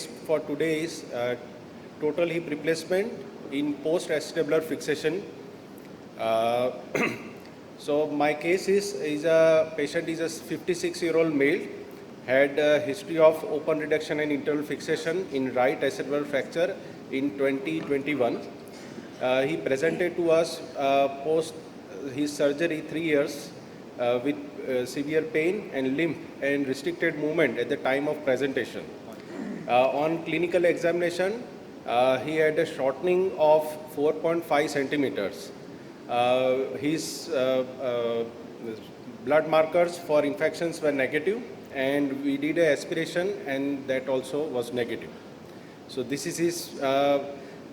case for today is total hip replacement in post-acetabular fixation. So my case is a patient is a 56-year-old male, had a history of open reduction and internal fixation in right acetabular fracture in 2021. He presented to us post his surgery 3 years with severe pain and limp and restricted movement at the time of presentation. On clinical examination, he had a shortening of 4.5 centimeters. His blood markers for infections were negative, and we did an aspiration, and that also was negative. So this is his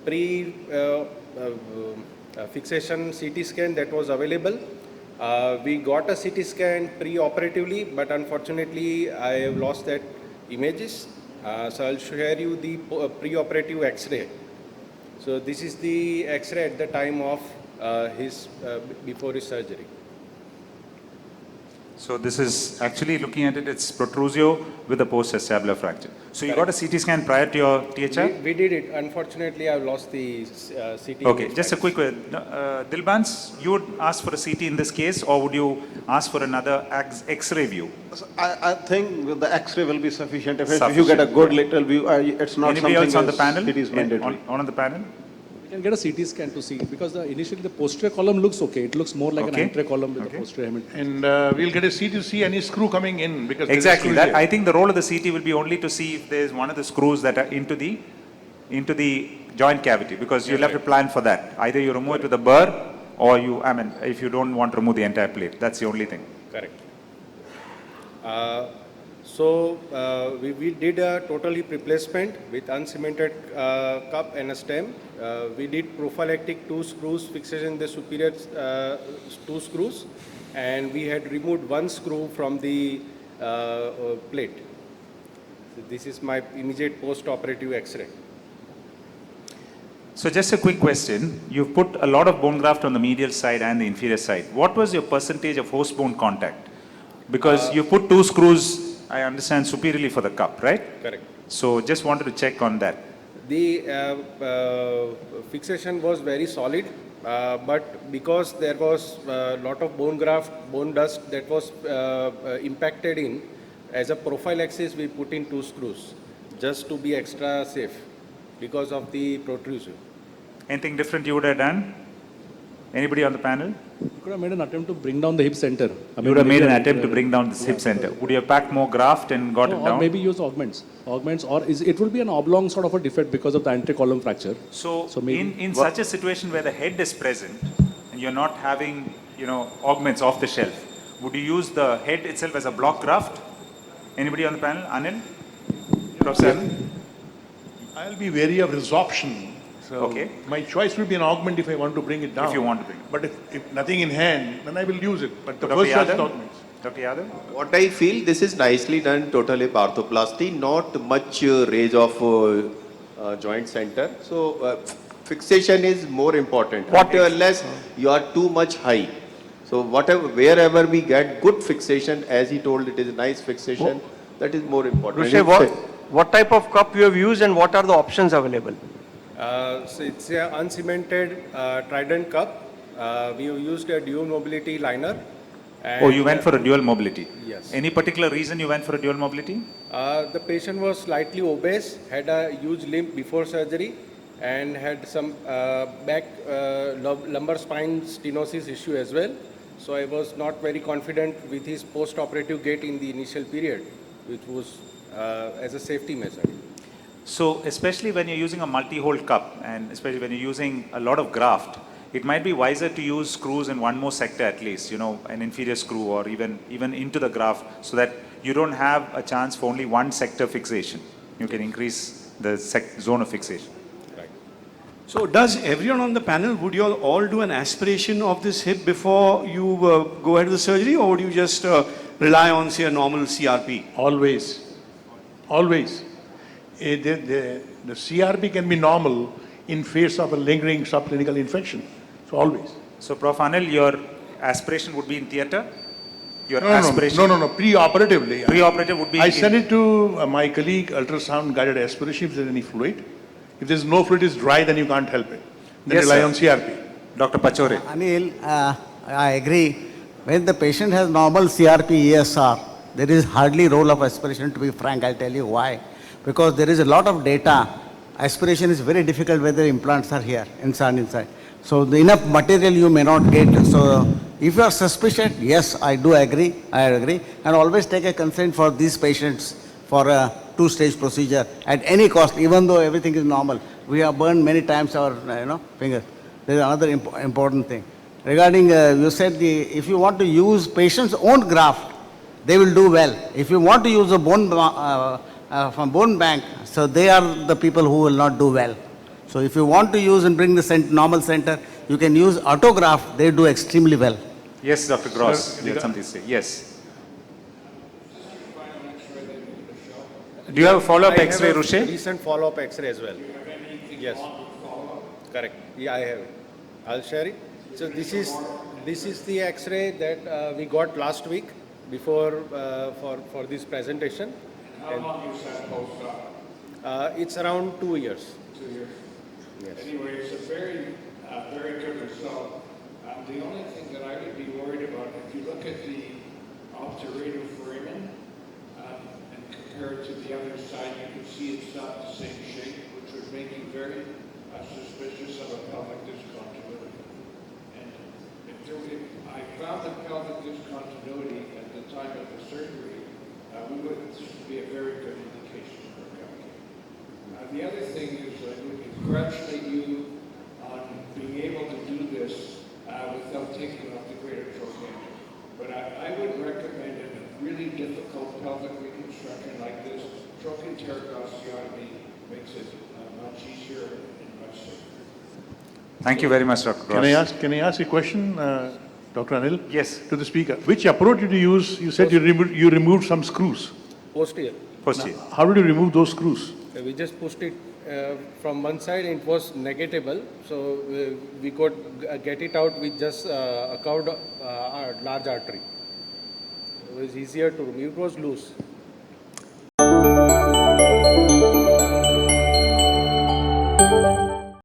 pre-fixation CT scan that was available. We got a CT scan pre-operatively, but unfortunately I have lost that images. So I'll share you the pre-operative X-ray. So this is the X-ray at the time of before his surgery. So this is actually looking at it, it's protrusio with a post-acetabular fracture. So you got a CT scan prior to your THR? We did it. Unfortunately, I've lost the CT. Okay, just a quick question. Dilbans, you would ask for a CT in this case, or would you ask for another X-ray view? I think the X-ray will be sufficient. If you get a good little view, it's not Anybody something else on the panel? it is mandatory. On the panel? You can get a CT scan to see, because initially the posterior column looks okay. It looks more like an anterior column with the posterior hemant. And we'll get a CT to see any screw coming in, because exactly. That, I think the role of the CT will be only to see if there is one of the screws that are into the joint cavity, because you'll have to plan for that. Either you remove it with a burr, or if you don't want to remove the entire plate. That's the only thing. Correct. So we did a total hip replacement with uncemented cup and a stem. We did prophylactic 2 screws fixation in the superior 2 screws, and we had removed 1 screw from the plate. So this is my immediate post-operative X-ray. So just a quick question. You've put a lot of bone graft on the medial side and the inferior side. What was your percentage of host bone contact? Because you put 2 screws, I understand, superiorly for the cup, right? Correct. So just wanted to check on that. The fixation was very solid, but because there was a lot of bone graft, bone dust that was impacted in, as a prophylaxis we put in 2 screws just to be extra safe because of the protrusion. Anything different you would have done? Anybody on the panel? You could have made an attempt to bring down the hip center. You would have made an attempt to bring down this hip center. Would you have packed more graft and got it down? Or maybe use augments. Or it will be an oblong sort of a defect because of the anterior column fracture. So maybe in such a situation where the head is present and you're not having, augments off the shelf, would you use the head itself as a block graft? Anybody on the panel? Anil? Professor? I'll be wary of resorption. So okay. My choice will be an augment if I want to bring it down. If you want to bring it. But if nothing in hand, then I will use it. But the first choice is augments. Dr. Yadav? What I feel, this is nicely done, total hip arthroplasty, not much range of joint center. So fixation is more important. Unless you are too much high. So wherever we get good fixation, as he told, it is a nice fixation, that is more important. Rushay, what type of cup you have used and what are the options available? So it's an uncemented Trident cup. We used a dual mobility liner. And you went for a dual mobility? Yes. Any particular reason you went for a dual mobility? The patient was slightly obese, had a huge limp before surgery, and had some back lumbar spine stenosis issue as well. So I was not very confident with his post-operative gait in the initial period, which was as a safety measure. So especially when you're using a multi-hole cup, and especially when you're using a lot of graft, it might be wiser to use screws in one more sector at least, an inferior screw or even into the graft, so that you don't have a chance for only one sector fixation. You can increase the zone of fixation. Right. So does everyone on the panel, would you all do an aspiration of this hip before you go ahead with the surgery, or would you just rely on, say, a normal CRP? Always. Always. The CRP can be normal in face of a lingering subclinical infection. So always. So Prof. Anil, your aspiration would be in theatre? your aspiration? No. Pre-operatively. Pre-operative would be... I send it to my colleague, ultrasound guided aspiration, if there's any fluid. If there's no fluid, it's dry, then you can't help it. Then Yes, rely sir. on CRP. Dr. Pachore. Anil, I agree. When the patient has normal CRP, ESR, there is hardly role of aspiration, to be frank. I'll tell you why. Because there is a lot of data. Aspiration is very difficult whether implants are here, inside. So enough material you may not get. So if you are suspicious, yes, I agree. And always take a consent for these patients for a two-stage procedure at any cost, even though everything is normal. We have burned many times our fingers. There is another important thing. Regarding, you said if you want to use patient's own graft, they will do well. If you want to use a bone from bone bank, so they are the people who will not do well. So if you want to use and bring the normal center, you can use autograft. They do extremely well. Yes, Dr. Gross, you had something to say. Yes. Do you have a follow-up X-ray, Rushay? Recent follow-up X-ray as well. Yes. Correct. Yeah, I have it. I'll share it. So this is the X-ray that we got last week before for this presentation. How long is that post-op? It's around 2 years. 2 years. Yes. Anyway, it's a very good result. The only thing that I would be worried about, if you look at the obturator foramen and compare it to the other side, you can see it's not the same shape, which would make you very suspicious of a pelvic discontinuity. And if I found the pelvic discontinuity at the time of the surgery, this would be a very good indication for calculation. The other thing is I would congratulate you on being able to do this without taking off the greater trochanter. But I would recommend in a really difficult pelvic reconstruction like this, trochanteric osteotomy makes it much easier and much safer. Thank you very much, Dr. Gross. Can I ask a question, Dr. Anil? Yes. To the speaker. Which approach did you use? You said you removed some screws. Posterior. Posterior. How did you remove those screws? We just pushed it from one side. It was negatable, so we could get it out with just a curved large artery. It was easier to remove. It was loose.